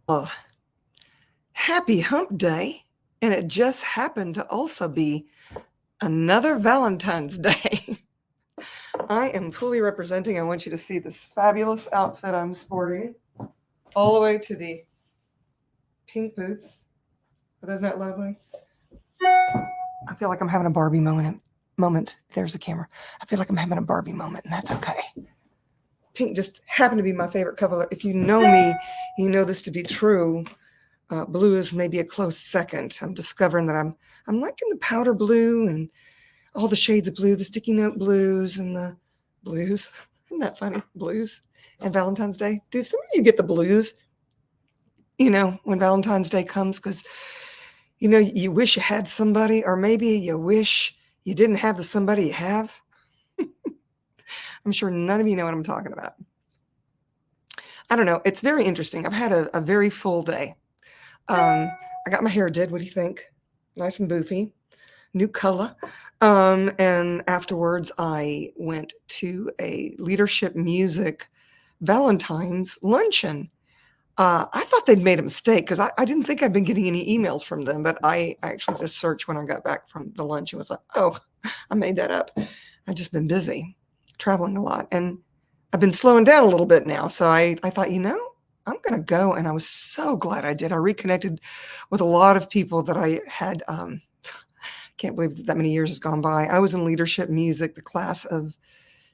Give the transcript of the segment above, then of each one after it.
Oh, happy hump day. And it just happened to also be another Valentine's Day. I am fully representing. I want you to see this fabulous outfit I'm sporting, all the way to the pink boots. Are those not lovely? I feel like I'm having a Barbie moment. There's the camera. I feel like I'm having a Barbie moment, and that's okay. Pink just happened to be my favorite color. If you know me, you know this to be true. Blue is maybe a close second. I'm discovering that I'm liking the powder blue and all the shades of blue, the sticky note blues and the blues. Isn't that funny? Blues and Valentine's Day. Do some of you get the blues? When Valentine's Day comes, because you wish you had somebody, or maybe you wish you didn't have the somebody you have. I'm sure none of you know what I'm talking about. I don't know. It's very interesting. I've had a very full day. I got my hair did. What do you think? Nice and boofy, new color. And afterwards, I went to a leadership music Valentine's luncheon. I thought they'd made a mistake because I didn't think I'd been getting any emails from them, but I actually just searched when I got back from the lunch and was like, oh, I made that up. I've just been busy traveling a lot, and I've been slowing down a little bit now. So I thought, I'm going to go. And I was so glad I did. I reconnected with a lot of people that I had. Can't believe that many years has gone by. I was in leadership music, the class of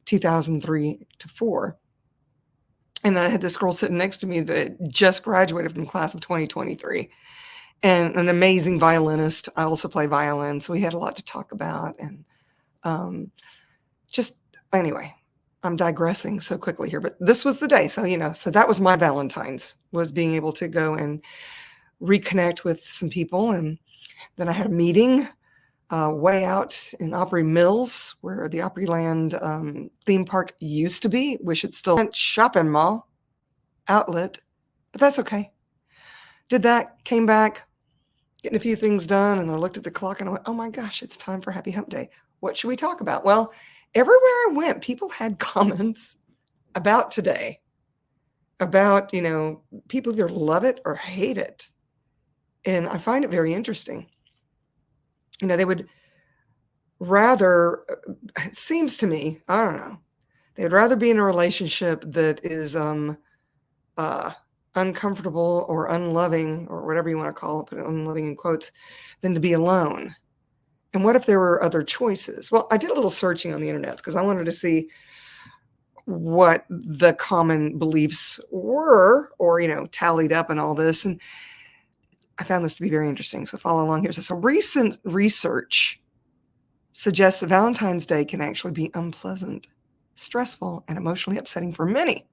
2003 to 4. And I had this girl sitting next to me that just graduated from the class of 2023, and an amazing violinist. I also play violin, so we had a lot to talk about. And just anyway, I'm digressing so quickly here, but this was the day. So that was my Valentine's, was being able to go and reconnect with some people. And then I had a meeting way out in Opry Mills, where the Opryland theme park used to be. Wish it still went shopping mall outlet, but that's okay. Did that, came back, getting a few things done, and I looked at the clock and I went, oh my gosh, it's time for Happy Hump Day. What should we talk about? Well, everywhere I went, people had comments about today, about, people either love it or hate it. And I find it very interesting. They would rather, it seems to me, I don't know, they'd rather be in a relationship that is uncomfortable or unloving, or whatever you want to call it, put unloving in quotes, than to be alone. And what if there were other choices? Well, I did a little searching on the internet because I wanted to see what the common beliefs were, or, tallied up and all this. And I found this to be very interesting. So follow along here. So recent research suggests that Valentine's Day can actually be unpleasant, stressful, and emotionally upsetting for many.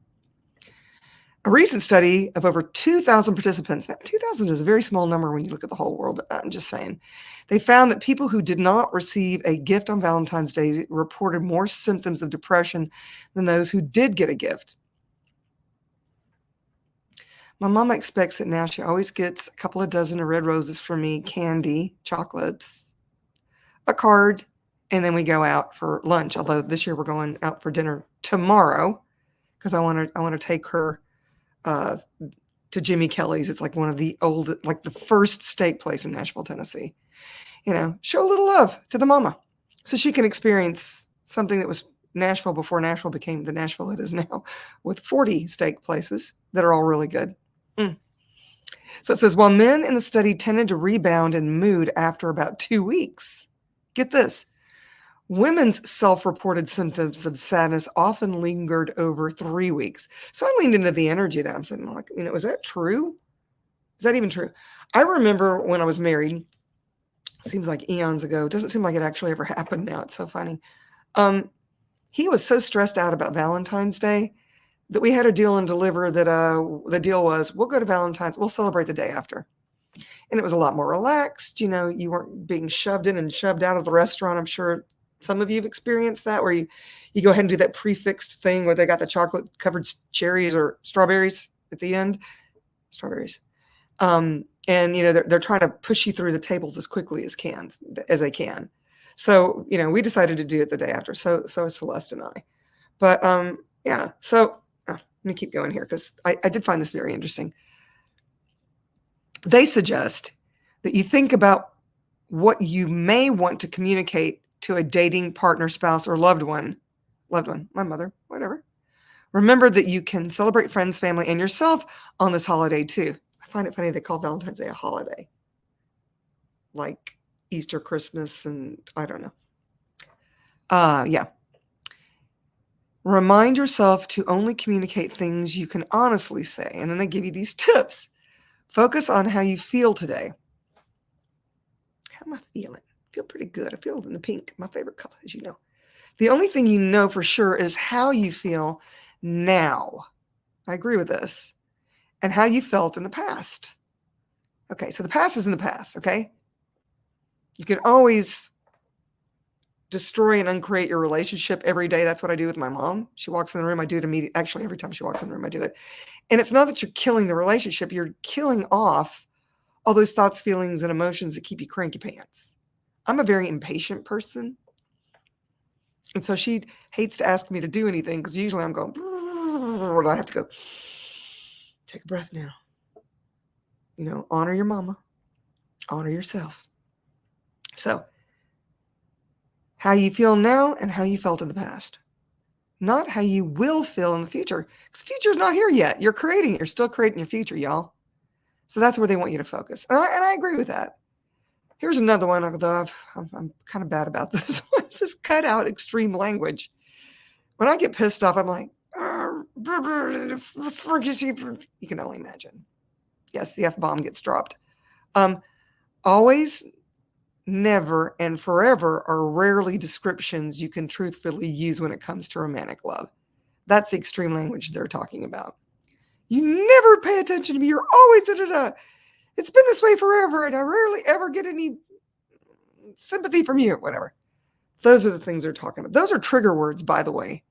A recent study of over 2,000 participants, now 2,000 is a very small number when you look at the whole world, I'm just saying, they found that people who did not receive a gift on Valentine's Day reported more symptoms of depression than those who did get a gift. My mama expects it now. She always gets a couple of dozen of red roses for me, candy, chocolates, a card, and then we go out for lunch. Although this year we're going out for dinner tomorrow because I want to take her to Jimmy Kelly's. It's like one of the old, like the first steak place in Nashville, Tennessee. Show a little love to the mama so she can experience something that was Nashville before Nashville became the Nashville it is now, with 40 steak places that are all really good. So it says, while men in the study tended to rebound in mood after about 2 weeks, get this, women's self-reported symptoms of sadness often lingered over 3 weeks. So I leaned into the energy that I'm saying, like, is that true? Is that even true? I remember when I was married, seems like eons ago. It doesn't seem like it actually ever happened now. It's so funny. He was so stressed out about Valentine's Day that we had a deal and deliver that the deal was, we'll go to Valentine's, we'll celebrate the day after. And it was a lot more relaxed. You weren't being shoved in and shoved out of the restaurant. I'm sure some of you have experienced that, where you go ahead and do that prefixed thing where they got the chocolate covered cherries or strawberries at the end. Strawberries. And they're trying to push you through the tables as quickly as they can. So, we decided to do it the day after. So is Celeste and I. But yeah, so let me keep going here because I did find this very interesting. They suggest that you think about what you may want to communicate to a dating partner, spouse, or loved one, my mother, whatever. Remember that you can celebrate friends, family, and yourself on this holiday too. I find it funny they call Valentine's Day a holiday, like Easter, Christmas, and I don't know. Yeah. Remind yourself to only communicate things you can honestly say. And then I give you these tips. Focus on how you feel today. How am I feeling? I feel pretty good. I feel in the pink, my favorite color, as you know. The only thing you know for sure is how you feel now. I agree with this. And how you felt in the past. Okay, so the past is in the past, okay? You can always destroy and uncreate your relationship every day. That's what I do with my mom. She walks in the room, I do it immediately. Actually, every time she walks in the room, I do it. And it's not that you're killing the relationship, you're killing off all those thoughts, feelings, and emotions that keep you cranky pants. I'm a very impatient person. And so she hates to ask me to do anything because usually I'm going, and I have to go, take a breath now. You know, honor your mama, honor yourself. So, how you feel now and how you felt in the past, not how you will feel in the future, because the future is not here yet. You're creating it. You're still creating your future, y'all. So that's where they want you to focus. And I agree with that. Here's another one, although I'm kind of bad about this one. It's just cut out extreme language. When I get pissed off, I'm like, you can only imagine. Yes, the F-bomb gets dropped. Always, never, and forever are rarely descriptions you can truthfully use when it comes to romantic love. That's the extreme language they're talking about. You never pay attention to me. You're always da-da-da. It's been this way forever, and I rarely ever get any sympathy from you, whatever. Those are the things they're talking about. Those are trigger words, by the way.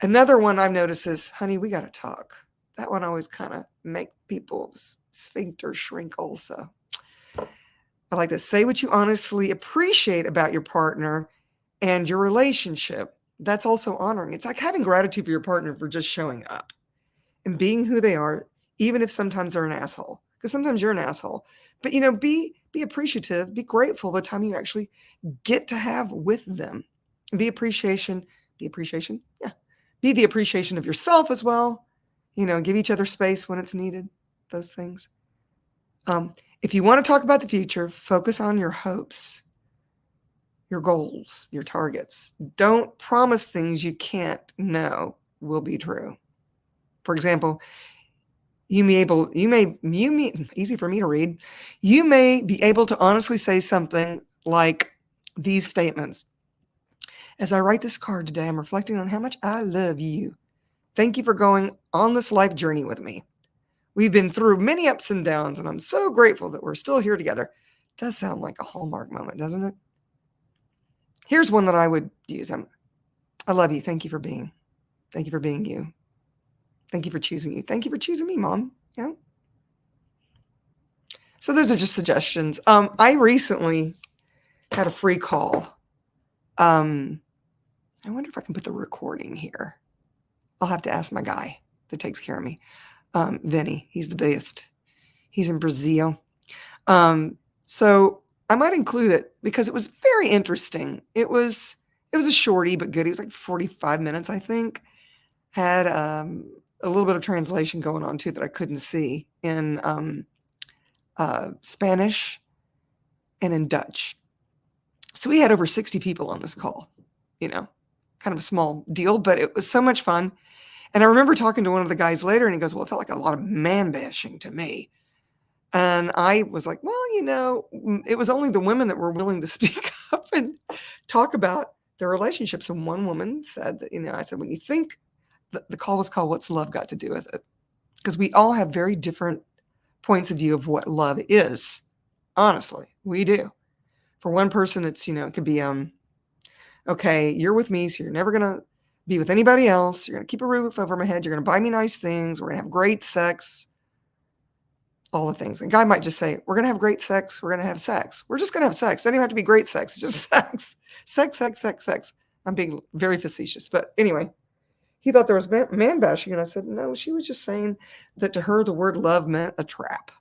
Another one I've noticed is, honey, we got to talk. That one always kind of make people's sphincter shrink also. I like to say what you honestly appreciate about your partner and your relationship. That's also honoring. It's like having gratitude for your partner for just showing up and being who they are, even if sometimes they're an asshole. Because sometimes you're an asshole. But, you know, be appreciative, be grateful the time you actually get to have with them. Be appreciation. Yeah. Be the appreciation of yourself as well. You know, give each other space when it's needed. Those things. If you want to talk about the future, focus on your hopes, your goals, your targets. Don't promise things you can't know will be true. For example, you may easy for me to read. You may be able to honestly say something like these statements. As I write this card today, I'm reflecting on how much I love you. Thank you for going on this life journey with me. We've been through many ups and downs, and I'm so grateful that we're still here together. It does sound like a Hallmark moment, doesn't it? Here's one that I would use. I love you. Thank you for being. Thank you for being you. Thank you for choosing you. Thank you for choosing me, Mom. Yeah. So those are just suggestions. I recently had a free call. I wonder if I can put the recording here. I'll have to ask my guy that takes care of me. Vinny, he's the best. He's in Brazil. So I might include it because it was very interesting. It was a shorty, but good. It was like 45 minutes, I think. Had a little bit of translation going on too that I couldn't see in Spanish and in Dutch. So we had over 60 people on this call, you know, kind of a small deal, but it was so much fun. And I remember talking to one of the guys later and he goes, well, it felt like a lot of man bashing to me. And I was like, well, you know, it was only the women that were willing to speak up and talk about their relationships. And one woman said that, you know, I said, when you think the call was called What's Love Got to Do with It? Because we all have very different points of view of what love is. Honestly, we do. For one person, it's, you know, it could be, okay, you're with me, so you're never going to be with anybody else. You're going to keep a roof over my head. You're going to buy me nice things. We're going to have great sex. All the things. And a guy might just say, we're going to have great sex. We're going to have sex. We're just going to have sex. It doesn't even have to be great sex. It's just sex. Sex. I'm being very facetious. But anyway, he thought there was man bashing. And I said, no, she was just saying that to her, the word love meant a trap.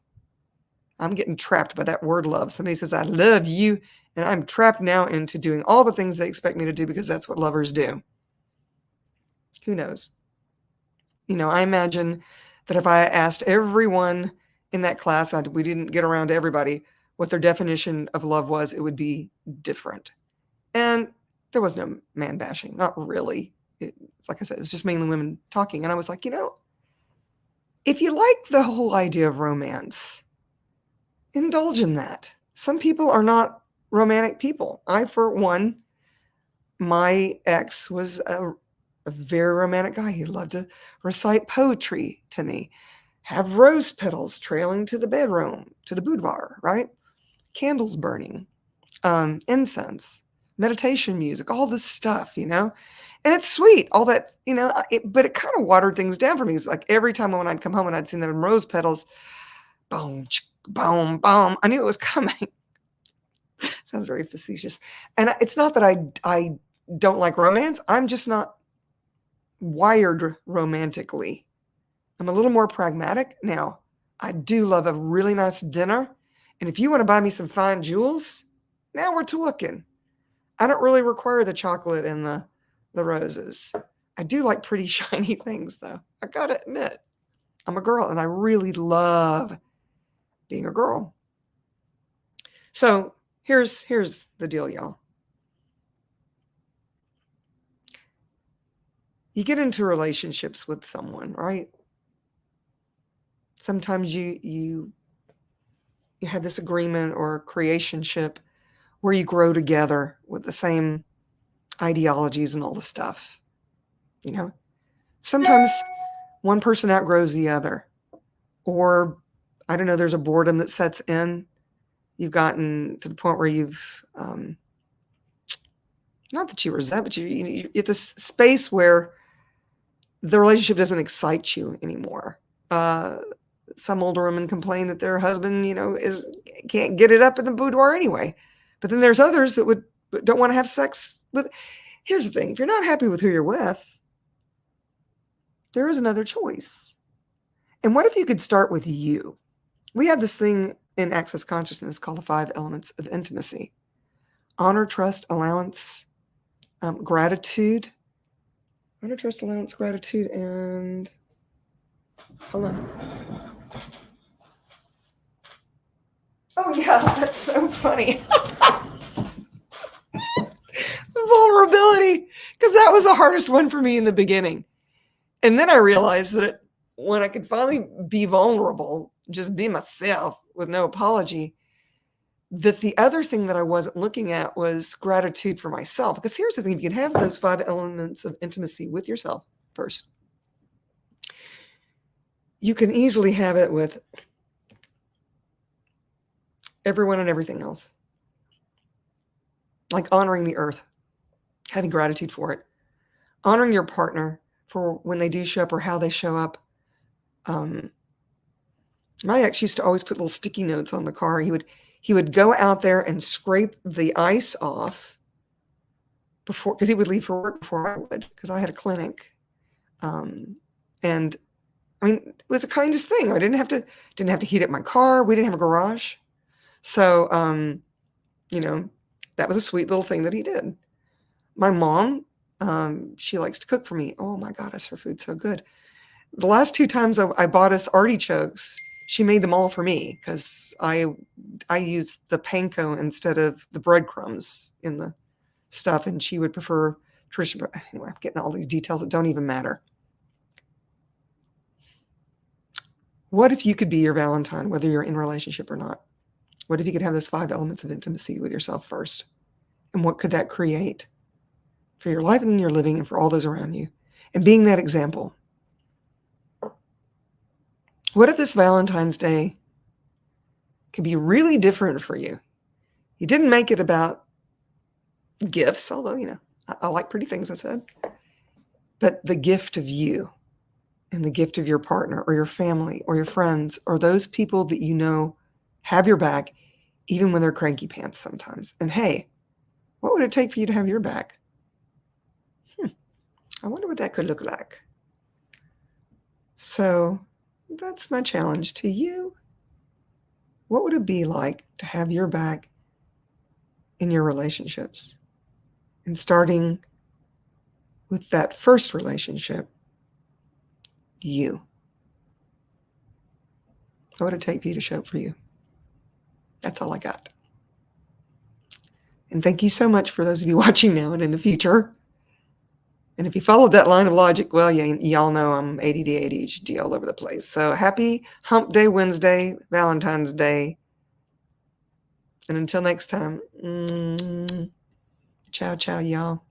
I'm getting trapped by that word love. Somebody says, I love you. And I'm trapped now into doing all the things they expect me to do because that's what lovers do. Who knows? I imagine that if I asked everyone in that class, we didn't get around to everybody, what their definition of love was, it would be different. And there was no man bashing, not really. It's like I said, it was just mainly women talking. And I was like, if you like the whole idea of romance, indulge in that. Some people are not romantic people. I, for one, my ex was a very romantic guy. He loved to recite poetry to me, have rose petals trailing to the bedroom, to the boudoir, right? Candles burning, incense, meditation music, all this stuff, And it's sweet, all that, but it kind of watered things down for me. It's like every time when I'd come home and I'd seen them rose petals, boom, boom, boom, I knew it was coming. Sounds very facetious. And it's not that I don't like romance. I'm just not wired romantically. I'm a little more pragmatic. Now, I do love a really nice dinner. And if you want to buy me some fine jewels, now we're talking. I don't really require the chocolate and the roses. I do like pretty shiny things, though. I gotta admit, I'm a girl and I really love being a girl. So here's the deal, y'all. You get into relationships with someone, right? Sometimes you have this agreement or creationship where you grow together with the same ideologies and all the stuff. Sometimes one person outgrows the other, or I don't know, there's a boredom that sets in. You've gotten to the point where you've not that you resent, but you at this space where the relationship doesn't excite you anymore. Some older women complain that their husband, can't get it up in the boudoir anyway. But then there's others that don't want to have sex with. Here's the thing: if you're not happy with who you're with, there is another choice. And what if you could start with you? We have this thing in Access Consciousness called the 5 elements of intimacy: honor, trust, allowance, gratitude. Honor, trust, allowance, gratitude, and hold on. Oh yeah, that's so funny. Vulnerability, because that was the hardest one for me in the beginning. And then I realized that when I could finally be vulnerable, just be myself with no apology, that the other thing that I wasn't looking at was gratitude for myself. Because here's the thing: if you can have those 5 elements of intimacy with yourself first, you can easily have it with everyone and everything else. Like honoring the earth, having gratitude for it, honoring your partner for when they do show up or how they show up. My ex used to always put little sticky notes on the car. He would go out there and scrape the ice off before, because he would leave for work before I would, because I had a clinic. And I mean, it was the kindest thing. I didn't have to heat up my car. We didn't have a garage. So, that was a sweet little thing that he did. My mom, she likes to cook for me. Oh my goddess, her food's so good. The last 2 times I bought us artichokes, she made them all for me because I used the panko instead of the breadcrumbs in the stuff, and she would prefer traditional. Anyway, I'm getting all these details that don't even matter. What if you could be your Valentine, whether you're in a relationship or not? What if you could have those 5 elements of intimacy with yourself first? And what could that create for your life and your living and for all those around you? And being that example. What if this Valentine's Day could be really different for you? You didn't make it about gifts, although, I like pretty things, I said. But the gift of you and the gift of your partner or your family or your friends or those people that have your back, even when they're cranky pants sometimes. And hey, what would it take for you to have your back? I wonder what that could look like. So that's my challenge to you. What would it be like to have your back in your relationships? And starting with that first relationship, you. What would it take for you to show up for you? That's all I got. And thank you so much for those of you watching now and in the future. And if you followed that line of logic, well, y'all know I'm ADD, ADHD all over the place. So happy Hump Day Wednesday, Valentine's Day. And until next time, ciao, ciao, y'all.